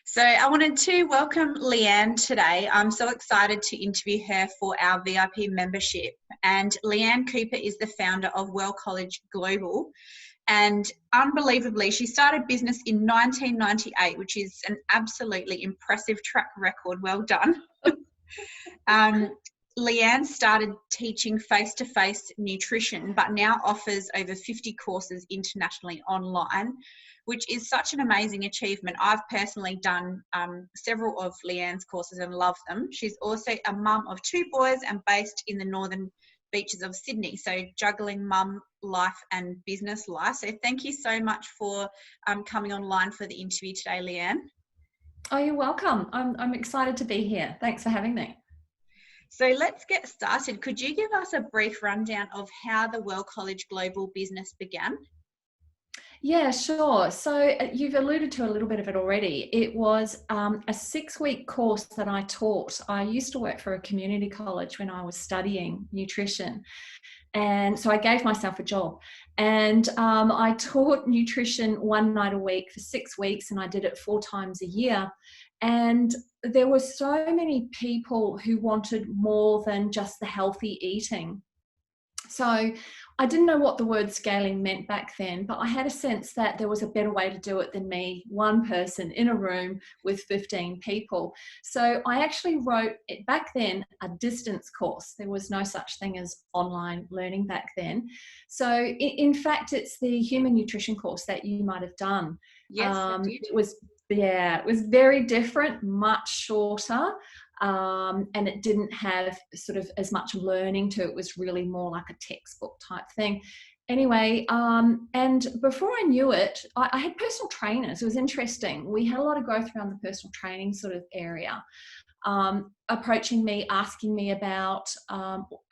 So I wanted to welcome Leanne today. I'm so excited to interview her for our VIP membership. And Leanne Cooper is the founder of Well College Global. And unbelievably, she started business in 1998, which is an absolutely impressive track record. Well done. Leanne started teaching face-to-face nutrition, but now offers over 50 courses internationally online, which is such an amazing achievement. I've personally done several of Leanne's courses and love them. She's also a mum of 2 boys and based in the northern beaches of Sydney, so juggling mum life and business life. So thank you so much for coming online for the interview today, Leanne. Oh, you're welcome. I'm excited to be here. Thanks for having me. So let's get started. Could you give us a brief rundown of how the Well College Global business began? Yeah, sure. So you've alluded to a little bit of it already. It was a 6-week course that I taught. I used to work for a community college when I was studying nutrition. And so I gave myself a job, and I taught nutrition one night a week for 6 weeks, and I did it 4 times a year. And there were so many people who wanted more than just the healthy eating. So I didn't know what the word scaling meant back then, but I had a sense that there was a better way to do it than me, one person in a room with 15 people. So I actually wrote it back then, a distance course. There was no such thing as online learning back then. So in fact, it's the human nutrition course that you might have done. Yes, I did. It was very different, much shorter. And it didn't have sort of as much learning to it. It was really more like a textbook type thing. Anyway, and before I knew it, I had personal trainers. It was interesting. We had a lot of growth around the personal training sort of area, approaching me, asking me about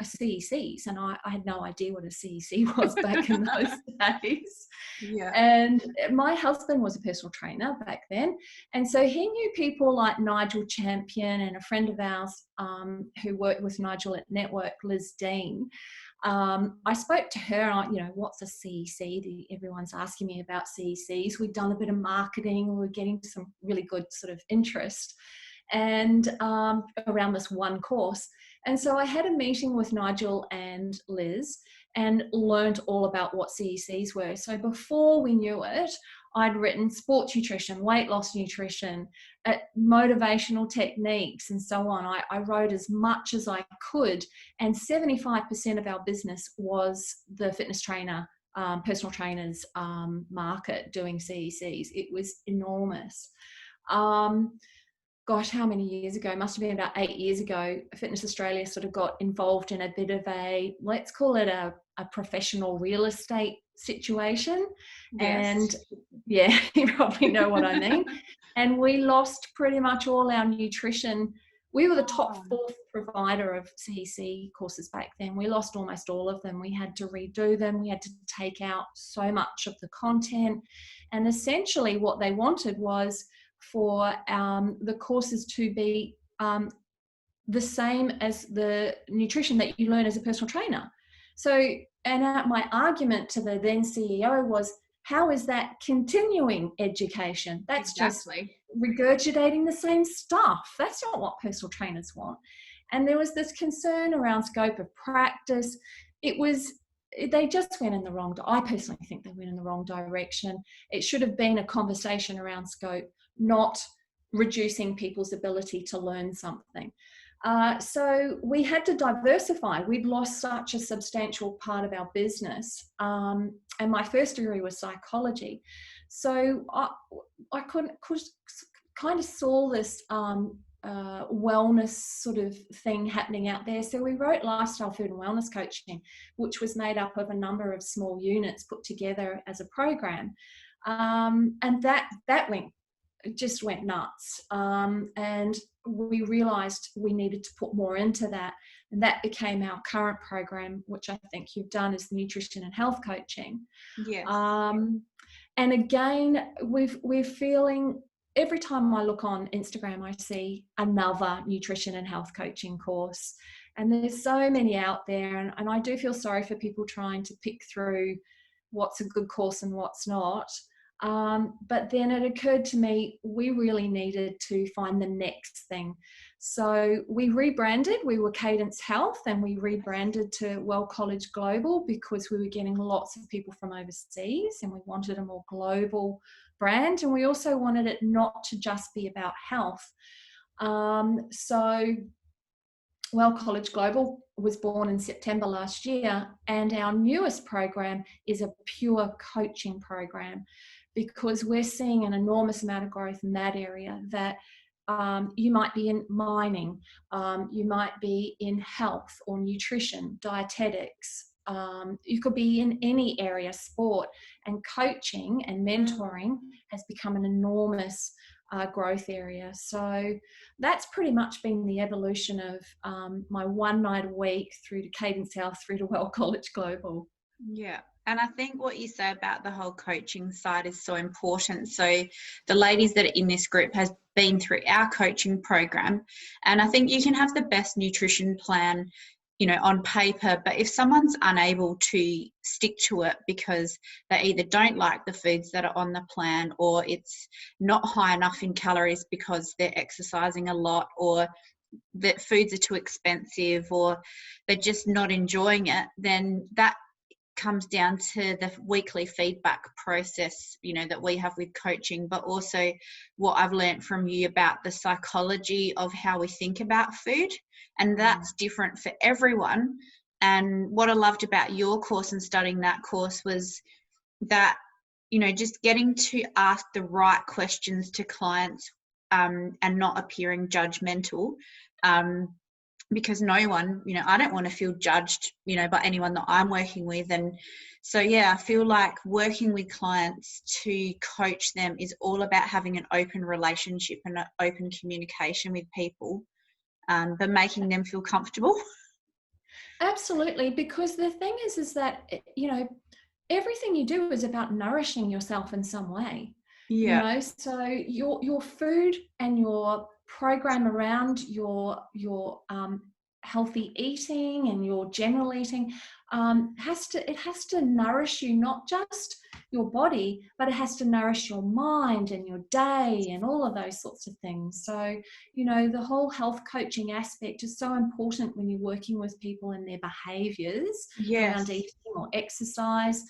CECs, and I had no idea what a CEC was back in those days. Yeah. And my husband was a personal trainer back then, and so he knew people like Nigel Champion and a friend of ours who worked with Nigel at Network, Liz Dean. I spoke to her, what's a CEC? Everyone's asking me about CECs. We'd done a bit of marketing. We were getting some really good sort of interest and around this one course. And so I had a meeting with Nigel and Liz and learned all about what CECs were. So before we knew it, I'd written sports nutrition, weight loss nutrition, motivational techniques, and so on. I wrote as much as I could, and 75% of our business was the fitness trainer, personal trainers market doing CECs. It was enormous. Gosh, how many years ago? Must have been about 8 years ago. Fitness Australia sort of got involved in a bit of a, let's call it a professional real estate situation. Yes. And yeah, you probably know what I mean. And we lost pretty much all our nutrition. We were the top 4th provider of CEC courses back then. We lost almost all of them. We had to redo them. We had to take out so much of the content. And essentially what they wanted was for the courses to be the same as the nutrition that you learn as a personal trainer. So, and my argument to the then CEO was, how is that continuing education? That's exactly. Just regurgitating the same stuff. That's not what personal trainers want. And there was this concern around scope of practice. They just went in the wrong. I personally think they went in the wrong direction. It should have been a conversation around scope, not reducing people's ability to learn something. So we had to diversify. We'd lost such a substantial part of our business. And my first degree was psychology. So I kind of saw this wellness sort of thing happening out there. So we wrote Lifestyle, Food and Wellness Coaching, which was made up of a number of small units put together as a program. And that just went nuts. And we realized we needed to put more into that. And that became our current program, which I think you've done, is the nutrition and health coaching. Yes. And again, we're feeling, every time I look on Instagram, I see another nutrition and health coaching course. And there's so many out there. And I do feel sorry for people trying to pick through what's a good course and what's not. But then it occurred to me we really needed to find the next thing. So we rebranded. We were Cadence Health, and we rebranded to Well College Global because we were getting lots of people from overseas and we wanted a more global brand. And we also wanted it not to just be about health. So Well College Global was born in September last year, and our newest program is a pure coaching program because we're seeing an enormous amount of growth in that area. That you might be in mining, you might be in health or nutrition, dietetics, you could be in any area, sport, and coaching and mentoring has become an enormous growth area. So that's pretty much been the evolution of my one night a week through to Cadence Health, through to Well College Global. Yeah. And I think what you say about the whole coaching side is so important. So the ladies that are in this group has been through our coaching program, and I think you can have the best nutrition plan, you know, on paper, but if someone's unable to stick to it because they either don't like the foods that are on the plan, or it's not high enough in calories because they're exercising a lot, or that foods are too expensive, or they're just not enjoying it, then that comes down to the weekly feedback process, you know, that we have with coaching, but also what I've learned from you about the psychology of how we think about food, and that's different for everyone. And what I loved about your course and studying that course was that, you know, just getting to ask the right questions to clients, and not appearing judgmental, because no one, you know, I don't want to feel judged, you know, by anyone that I'm working with. And so, yeah, I feel like working with clients to coach them is all about having an open relationship and an open communication with people, but making them feel comfortable. Absolutely, because the thing is that, you know, everything you do is about nourishing yourself in some way. You know, so your food and your program around your healthy eating and your general eating has to nourish you, not just your body, but it has to nourish your mind and your day and all of those sorts of things. So, you know, the whole health coaching aspect is so important when you're working with people and their behaviors around eating or exercise.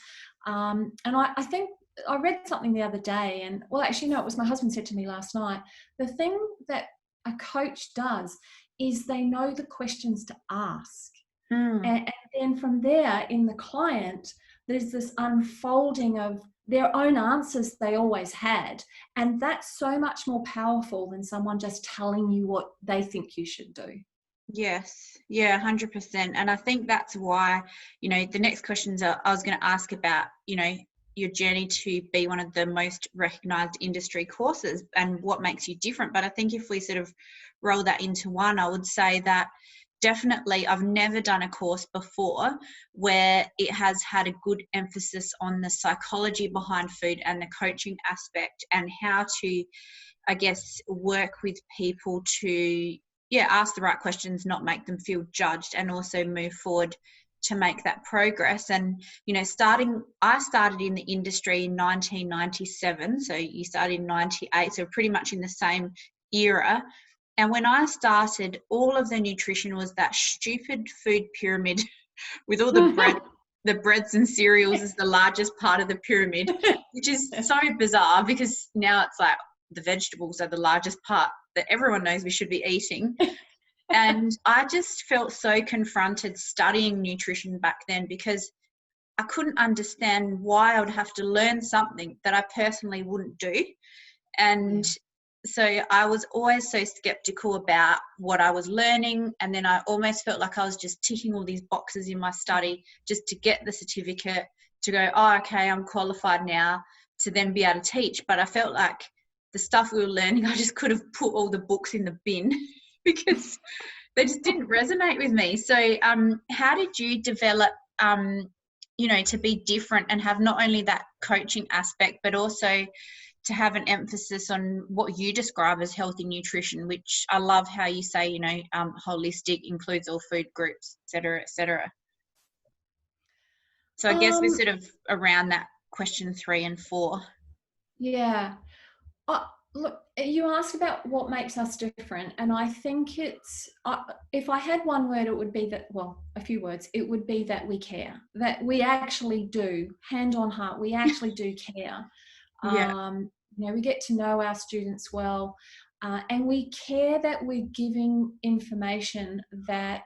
And I think I read something the other day, and well, actually, no, it was my husband said to me last night. The thing that a coach does is they know the questions to ask. And then from there, in the client, there's this unfolding of their own answers they always had. And that's so much more powerful than someone just telling you what they think you should do. Yes, yeah, 100%. And I think that's why, you know, the next questions I was going to ask about, you know, your journey to be one of the most recognized industry courses and what makes you different. But I think if we sort of roll that into one, I would say that definitely I've never done a course before where it has had a good emphasis on the psychology behind food and the coaching aspect, and how to, I guess, work with people to, ask the right questions, not make them feel judged, and also move forward to make that progress. And, you know, I started in the industry in 1997, so you started in 98, so pretty much in the same era. And when I started, all of the nutrition was that stupid food pyramid with all the breads and cereals is the largest part of the pyramid, which is so bizarre because now it's like the vegetables are the largest part that everyone knows we should be eating. And I just felt so confronted studying nutrition back then because I couldn't understand why I would have to learn something that I personally wouldn't do. And so I was always so skeptical about what I was learning. And then I almost felt like I was just ticking all these boxes in my study just to get the certificate to go, oh, okay, I'm qualified now to then be able to teach. But I felt like the stuff we were learning, I just could have put all the books in the bin because they just didn't resonate with me. So how did you develop, you know, to be different and have not only that coaching aspect, but also to have an emphasis on what you describe as healthy nutrition, which I love how you say, you know, holistic, includes all food groups, et cetera, et cetera. So I guess we're sort of around that question 3 and 4. Yeah. Look, you asked about what makes us different, and I think it's, if I had one word, it would be that, well, a few words, it would be that we care, that we actually do, hand on heart, we actually do care. Yeah. We get to know our students well, and we care that we're giving information that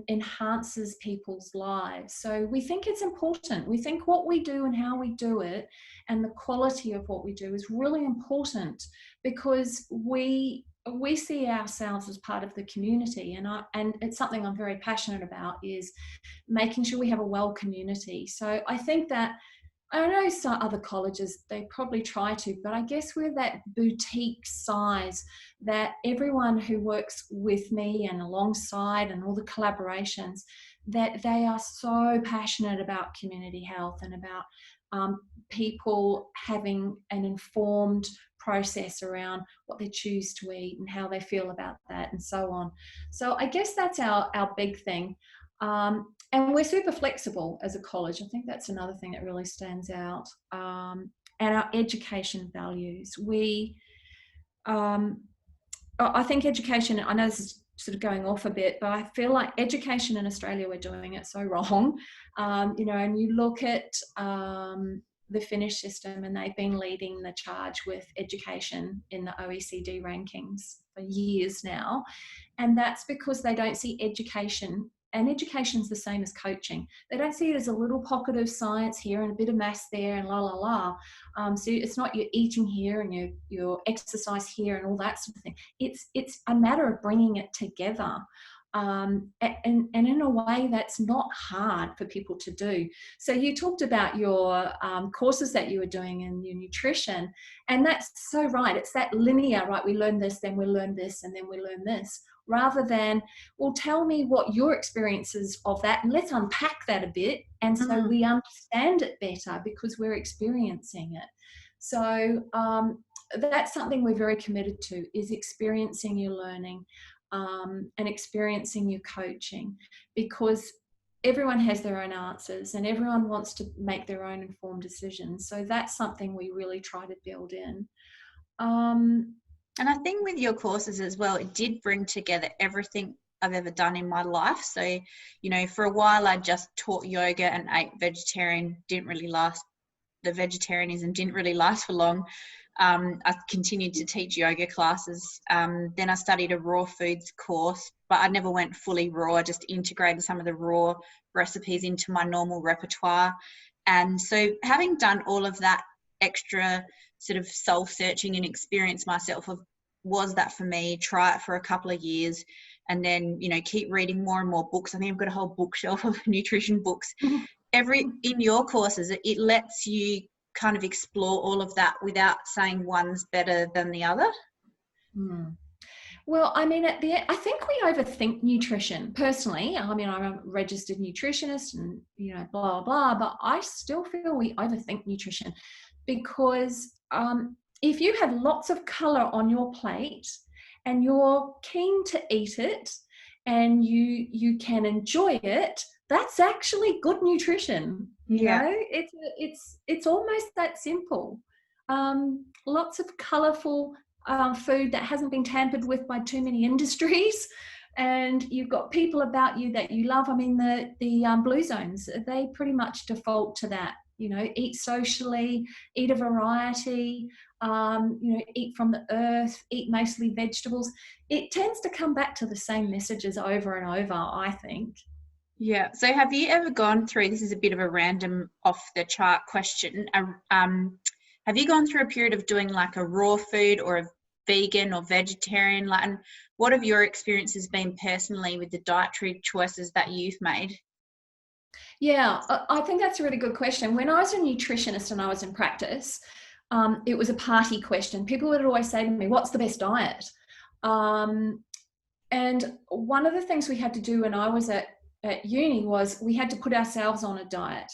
enhances people's lives. So we think it's important. We think what we do and how we do it and the quality of what we do is really important, because we see ourselves as part of the community, and it's something I'm very passionate about, is making sure we have a well community. So I think that, I know some other colleges, they probably try to, but I guess we're that boutique size that everyone who works with me and alongside and all the collaborations, that they are so passionate about community health and about people having an informed process around what they choose to eat and how they feel about that and so on. So I guess that's our big thing. And we're super flexible as a college. I think that's another thing that really stands out. And our education values. I think education, I know this is sort of going off a bit, but I feel like education in Australia, we're doing it so wrong. And you look at the Finnish system, and they've been leading the charge with education in the OECD rankings for years now. And that's because they don't see education, and education's the same as coaching. They don't see it as a little pocket of science here and a bit of maths there and la la la. So it's not your eating here and your exercise here and all that sort of thing. It's a matter of bringing it together. And in a way that's not hard for people to do. So you talked about your courses that you were doing in your nutrition, and that's so right. It's that linear, right? We learn this, then we learn this, and then we learn this, rather than, well, tell me what your experiences of that, and let's unpack that a bit, and so we understand it better because we're experiencing it. So that's something we're very committed to, is experiencing your learning. And experiencing your coaching, because everyone has their own answers and everyone wants to make their own informed decisions. So that's something we really try to build in. And I think with your courses as well, it did bring together everything I've ever done in my life. So, for a while I just taught yoga and ate vegetarian, the vegetarianism didn't really last for long. I continued to teach yoga classes. Then I studied a raw foods course, but I never went fully raw. I just integrated some of the raw recipes into my normal repertoire. And so having done all of that extra sort of soul-searching and experience myself of, was that for me? Try it for a couple of years and then, keep reading more and more books. I think I've got a whole bookshelf of nutrition books. In your courses, it lets you kind of explore all of that without saying one's better than the other. Well, I mean, at the end, I think we overthink nutrition personally. I mean, I'm a registered nutritionist and, blah, blah, blah, but I still feel we overthink nutrition, because if you have lots of color on your plate and you're keen to eat it and you can enjoy it, that's actually good nutrition. It's almost that simple. Lots of colorful food that hasn't been tampered with by too many industries, and you've got people about you that you love. I mean, the blue zones, they pretty much default to that. Eat socially, eat a variety, eat from the earth, eat mostly vegetables. It tends to come back to the same messages over and over, I think. Yeah. So have you ever gone through, this is a bit of a random off the chart question, have you gone through a period of doing like a raw food or a vegan or vegetarian, and what have your experiences been personally with the dietary choices that you've made? Yeah, I think that's a really good question. When I was a nutritionist and I was in practice, it was a party question. People would always say to me, what's the best diet? And one of the things we had to do when I was at uni was we had to put ourselves on a diet.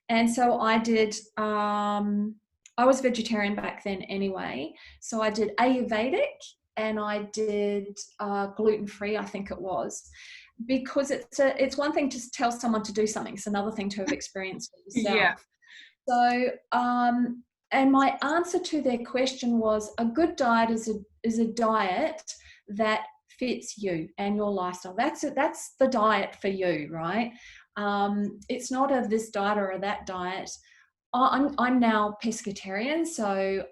And so I did, I was vegetarian back then anyway. So I did Ayurvedic and I did gluten-free, I think it was, because it's one thing to tell someone to do something. It's another thing to have experienced it yourself. Yeah. So And my answer to their question was, a good diet is a diet that fits you and your lifestyle. That's it. That's the diet for you, right? It's not a this diet or a that diet. I'm now pescatarian, so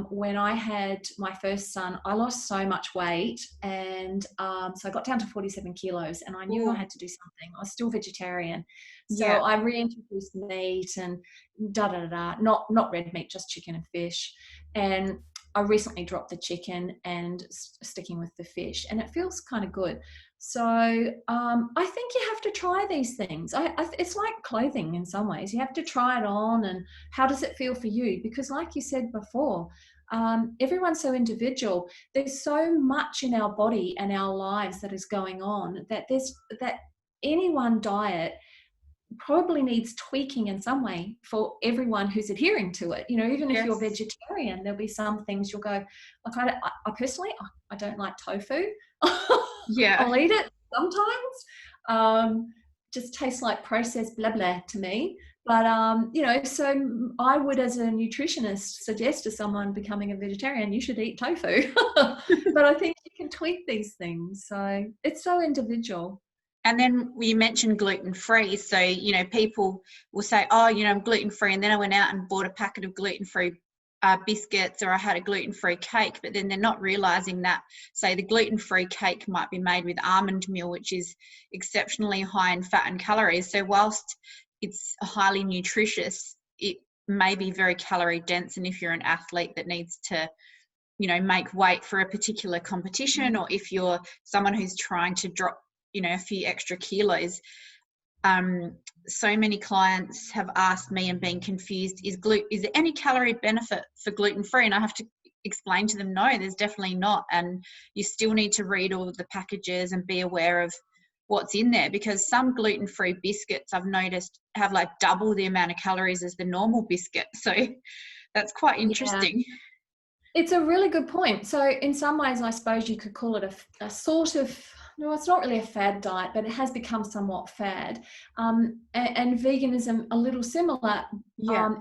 when I had my first son, I lost so much weight, and so I got down to 47 kilos, and I knew I had to do something. I was still vegetarian, so Yeah. I reintroduced meat and not red meat, just chicken and fish, and I recently dropped the chicken and sticking with the fish, and it feels kind of good. So I think you have to try these things. It's like clothing in some ways. You have to try it on, and how does it feel for you? Because like you said before, everyone's so individual. There's so much in our body and our lives that is going on that any one diet probably needs tweaking in some way for everyone who's adhering to it. You know, even if you're vegetarian, there'll be some things you'll go, like I personally, I don't like tofu. Yeah. I'll eat it sometimes. Just tastes like processed blah blah to me. But you know, so I would, as a nutritionist, suggest to someone becoming a vegetarian, you should eat tofu. But I think you can tweak these things. So it's so individual. And then you mentioned gluten-free. So, you know, people will say, oh, you know, I'm gluten-free. And then I went out and bought a packet of gluten-free biscuits, or I had a gluten-free cake. But then they're not realizing that, say, the gluten-free cake might be made with almond meal, which is exceptionally high in fat and calories. So whilst it's highly nutritious, it may be very calorie dense. And if you're an athlete that needs to, you know, make weight for a particular competition, or if you're someone who's trying to drop, you know, a few extra kilos, so many clients have asked me and been confused, is there any calorie benefit for gluten-free? And I have to explain to them, no, there's definitely not. And you still need to read all of the packages and be aware of what's in there, because some gluten-free biscuits I've noticed have like double the amount of calories as the normal biscuit. So that's quite interesting. Yeah. It's a really good point. So in some ways, I suppose you could call it a sort of, no, it's not really a fad diet, but it has become somewhat fad. And veganism, a little similar,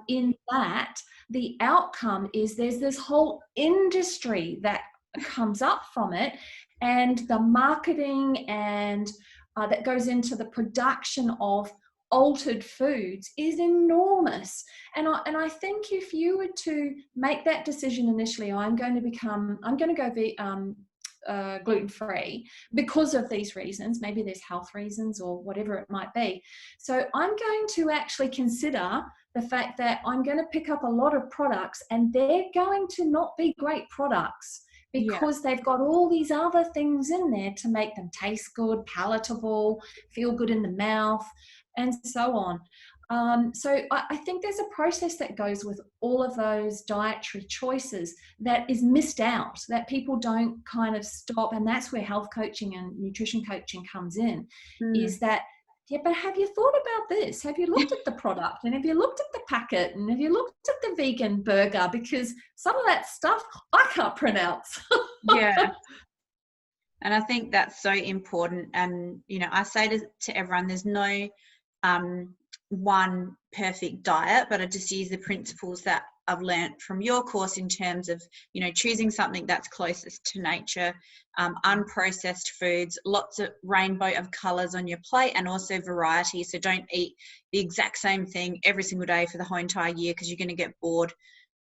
in that the outcome is there's this whole industry that comes up from it, and the marketing and that goes into the production of altered foods is enormous. And I think if you were to make that decision initially, I'm going to go gluten-free because of these reasons, maybe there's health reasons or whatever it might be. So I'm going to actually consider the fact that I'm going to pick up a lot of products, and they're going to not be great products because they've got all these other things in there to make them taste good, palatable, feel good in the mouth, and so on. So I think there's a process that goes with all of those dietary choices that is missed out, that people don't kind of stop. And that's where health coaching and nutrition coaching comes in, is that, yeah, but have you thought about this? Have you looked at the product, and have you looked at the packet, and have you looked at the vegan burger? Because some of that stuff I can't pronounce. Yeah. And I think that's so important. And, you know, I say to everyone, there's no one perfect diet, but I just use the principles that I've learned from your course in terms of, you know, choosing something that's closest to nature, unprocessed foods, lots of rainbow of colors on your plate, and also variety. So don't eat the exact same thing every single day for the whole entire year, because you're going to get bored,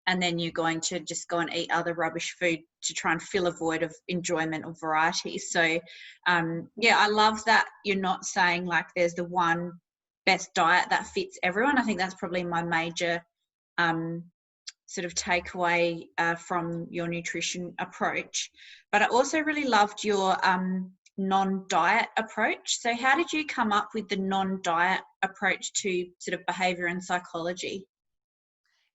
and then you're going to just go and eat other rubbish food to try and fill a void of enjoyment or variety. So yeah, I love that you're not saying like there's the one best diet that fits everyone. I think that's probably my major sort of takeaway from your nutrition approach. But I also really loved your non-diet approach. So how did you come up with the non-diet approach to sort of behavior and psychology?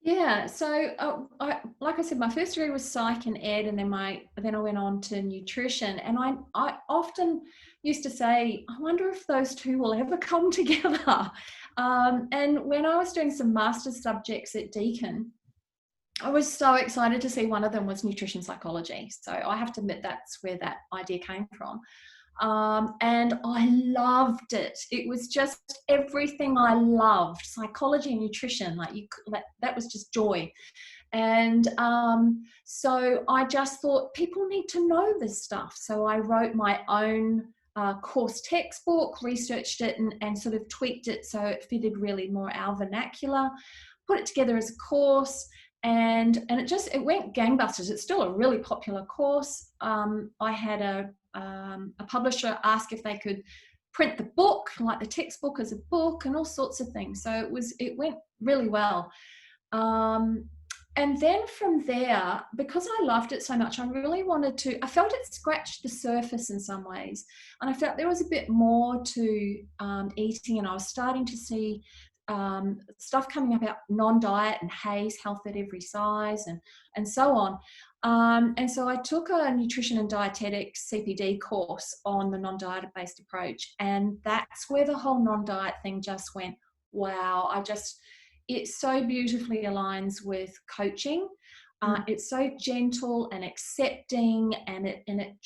Yeah, so like I said, my first degree was psych and ed, and then I went on to nutrition. And I often used to say, I wonder if those two will ever come together. And when I was doing some master's subjects at Deakin, I was so excited to see one of them was nutrition psychology. So I have to admit that's where that idea came from. And I loved it. It was just everything I loved. Psychology and nutrition, that was just joy. And so I just thought people need to know this stuff. So I wrote my own course textbook, researched it, and sort of tweaked it so it fitted really more our vernacular, put it together as a course, and it went gangbusters. It's still a really popular course. I had a publisher ask if they could print the book, like the textbook as a book, and all sorts of things. So it went really well. And then from there, because I loved it so much, I really wanted to, I felt it scratched the surface in some ways. And I felt there was a bit more to eating, and I was starting to see stuff coming up about non-diet and HAES, health at every size, and so on. And so I took a nutrition and dietetics CPD course on the non-diet based approach. And that's where the whole non-diet thing just went, wow, it so beautifully aligns with coaching. It's so gentle and accepting, and it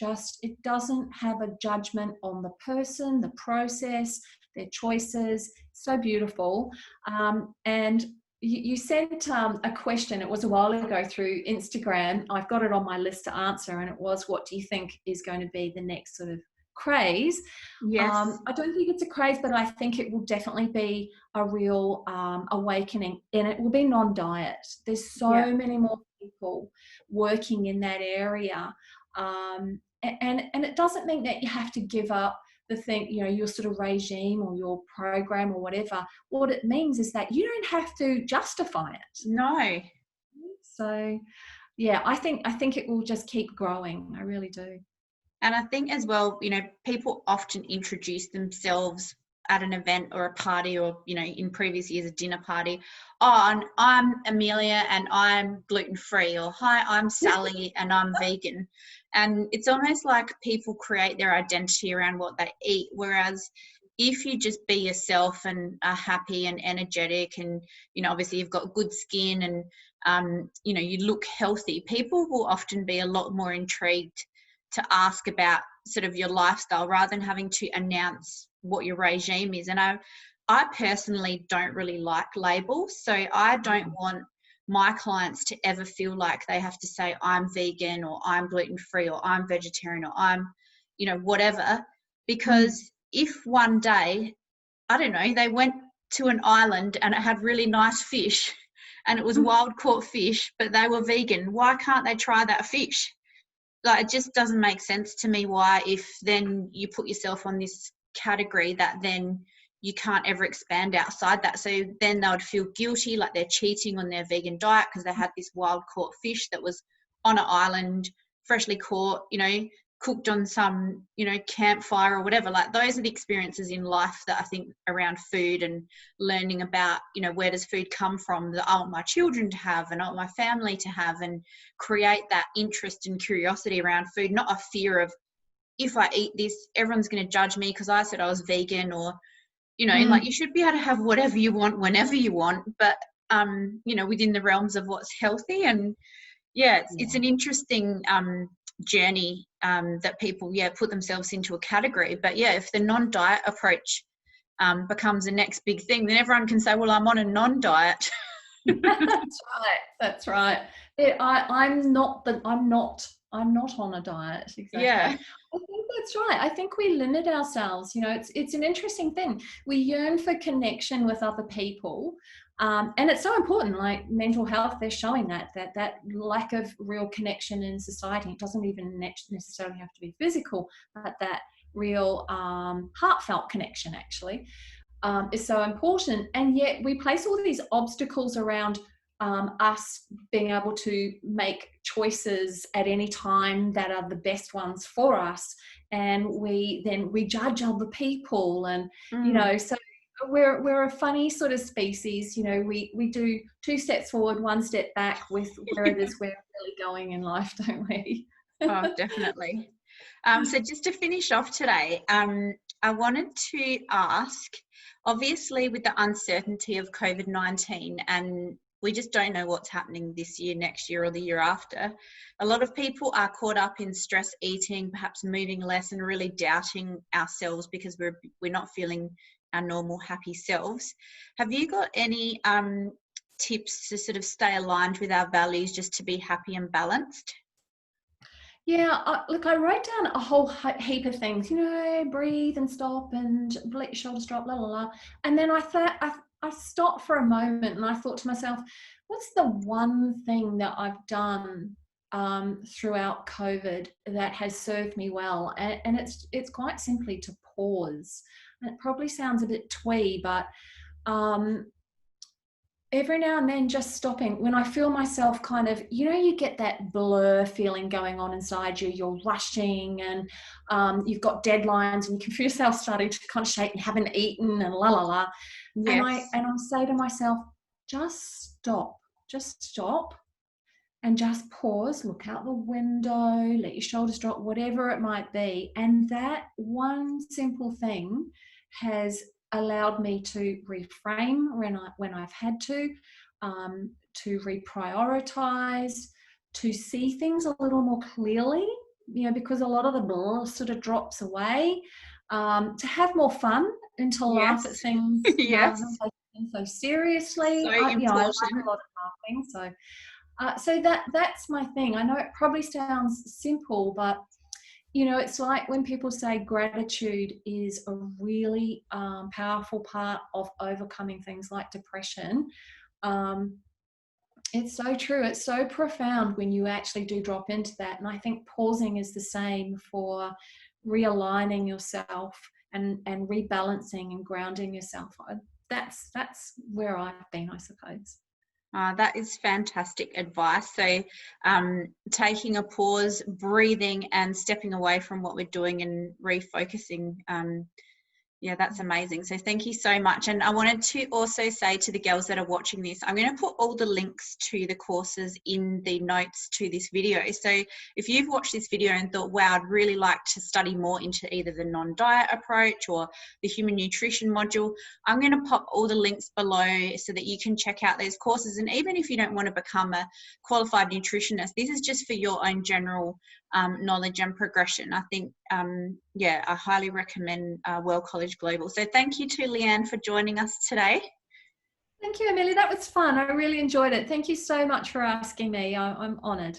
doesn't have a judgment on the person, the process, their choices. So beautiful. And you sent a question, it was a while ago, through Instagram. I've got it on my list to answer, and it was, what do you think is going to be the next sort of craze? Yes. I don't think it's a craze, but I think it will definitely be a real awakening, and it will be non-diet. There's so many more people working in that area, and it doesn't mean that you have to give up the thing, your sort of regime or your program or whatever. What it means is that you don't have to justify it. No. So yeah, I think it will just keep growing. I really do. And I think as well, people often introduce themselves at an event or a party, or, in previous years, a dinner party. Oh, and I'm Amelia and I'm gluten-free, or hi, I'm Sally and I'm vegan. And it's almost like people create their identity around what they eat. Whereas if you just be yourself and are happy and energetic, and, obviously you've got good skin and, you look healthy, people will often be a lot more intrigued to ask about sort of your lifestyle, rather than having to announce what your regime is. And I personally don't really like labels, so I don't want my clients to ever feel like they have to say I'm vegan or I'm gluten-free or I'm vegetarian or I'm, whatever, because if one day, I don't know, they went to an island and it had really nice fish and it was wild caught fish, but they were vegan, why can't they try that fish? Like, it just doesn't make sense to me why, if then you put yourself on this category, that then you can't ever expand outside that. So then they would feel guilty, like they're cheating on their vegan diet because they had this wild caught fish that was on an island, freshly caught, cooked on some, campfire or whatever. Like, those are the experiences in life that I think around food and learning about, where does food come from, that I want my children to have and I want my family to have, and create that interest and curiosity around food, not a fear of, if I eat this, everyone's going to judge me because I said I was vegan, or, like, you should be able to have whatever you want whenever you want, but, within the realms of what's healthy. And it's an interesting journey that people put themselves into a category. But if the non-diet approach becomes the next big thing, then everyone can say, well, I'm on a non-diet. That's right. I'm not on a diet. Exactly. I think that's right. I think we limit ourselves. It's an interesting thing. We yearn for connection with other people. And it's so important, like mental health, they're showing that lack of real connection in society. It doesn't even necessarily have to be physical, but that real heartfelt connection actually is so important. And yet we place all these obstacles around us being able to make choices at any time that are the best ones for us. And we judge other people, and, so we're a funny sort of species. We do 2 steps forward, 1 step back with where it is we're really going in life, don't we? Oh, definitely. So just to finish off today, I wanted to ask, obviously with the uncertainty of COVID-19, and we just don't know what's happening this year, next year, or the year after, a lot of people are caught up in stress eating, perhaps moving less, and really doubting ourselves because we're not feeling our normal happy selves. Have you got any tips to sort of stay aligned with our values, just to be happy and balanced? Yeah, look, I wrote down a whole heap of things, breathe and stop and let your shoulders drop, la, la, la. And then I thought, I stopped for a moment and I thought to myself, what's the one thing that I've done throughout COVID that has served me well? And it's quite simply to pause. And it probably sounds a bit twee, but every now and then just stopping when I feel myself kind of, you get that blur feeling going on inside you, you're rushing and you've got deadlines and you can feel yourself starting to kind of shake and haven't eaten and la la la. Yes. And I say to myself, just stop and just pause, look out the window, let your shoulders drop, whatever it might be. And that one simple thing has allowed me to reframe when I've had to reprioritize, to see things a little more clearly, because a lot of the blah sort of drops away, to have more fun and to laugh at things Yes. rather than take things so seriously. So I important. love a lot of laughing, so that's my thing. I know it probably sounds simple, but it's like when people say gratitude is a really powerful part of overcoming things like depression. It's so true. It's so profound when you actually do drop into that. And I think pausing is the same for realigning yourself and rebalancing and grounding yourself. That's where I've been, I suppose. That is fantastic advice. So taking a pause, breathing and stepping away from what we're doing and refocusing. Yeah, that's amazing. So thank you so much. And I wanted to also say to the girls that are watching this, I'm going to put all the links to the courses in the notes to this video. So if you've watched this video and thought, wow, I'd really like to study more into either the non-diet approach or the human nutrition module, I'm going to pop all the links below so that you can check out those courses. And even if you don't want to become a qualified nutritionist, this is just for your own general knowledge and progression. I think, I highly recommend World College Global. So thank you to Leanne for joining us today. Thank you, Amelia. That was fun. I really enjoyed it. Thank you so much for asking me. I'm honoured.